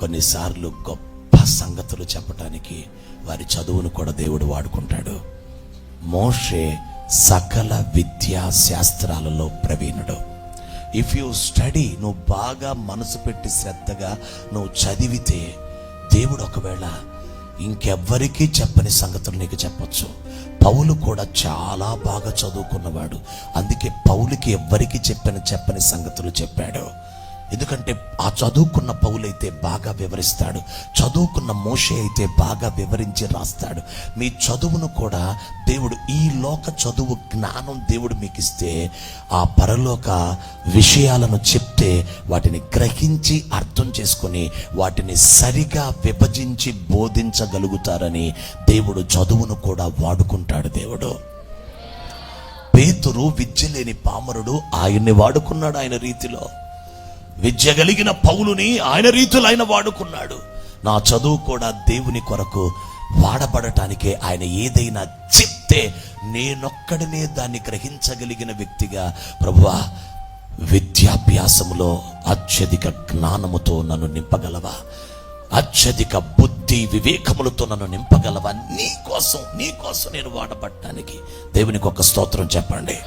కొన్నిసార్లు గొప్ప సంగతులు చెప్పటానికి వారి చదువును కూడా దేవుడు వాడుకుంటాడు. మోషే సకల విద్యా శాస్త్రాలలో ప్రవీణుడు. ఇఫ్ యూ స్టడీ, నువ్వు బాగా మనసు పెట్టి శ్రద్ధగా నువ్వు చదివితే దేవుడు ఒకవేళ ఇంకెవ్వరికీ చెప్పని సంగతులు నీకు చెప్పొచ్చు. పౌలు కూడా చాలా బాగా చదువుకున్నవాడు. అందుకే పౌలుకి ఎవ్వరికి చెప్పని సంగతులు చెప్పాడు. ఎందుకంటే ఆ చదువుకున్న పౌలైతే బాగా వివరిస్తాడు, చదువుకున్న మోషే అయితే బాగా వివరించి రాస్తాడు. మీ చదువును కూడా దేవుడు, ఈ లోక చదువు జ్ఞానం దేవుడు మీకు ఇస్తే, ఆ పరలోక విషయాలను చెప్తే వాటిని గ్రహించి అర్థం చేసుకొని వాటిని సరిగా విభజించి బోధించగలుగుతారని దేవుడు చదువును కూడా వాడుకుంటాడు. దేవుడు పేతురు విద్య లేని పామరుడు, ఆయన్ని వాడుకున్నాడు ఆయన రీతిలో. విద్య కలిగిన పౌలుని ఆయన రీతులు ఆయన వాడుకున్నాడు. నా చదువు కూడా దేవుని కొరకు వాడబడటానికే. ఆయన ఏదైనా చెప్తే నేనొక్కడినే దాన్ని గ్రహించగలిగిన వ్యక్తిగా, ప్రభువా విద్యాభ్యాసములో అత్యధిక జ్ఞానముతో నన్ను నింపగలవా, అత్యధిక బుద్ధి వివేకములతో నన్ను నింపగలవా, నీ కోసం నేను వాడబడటానికి. దేవునికి ఒక స్తోత్రం చెప్పండి.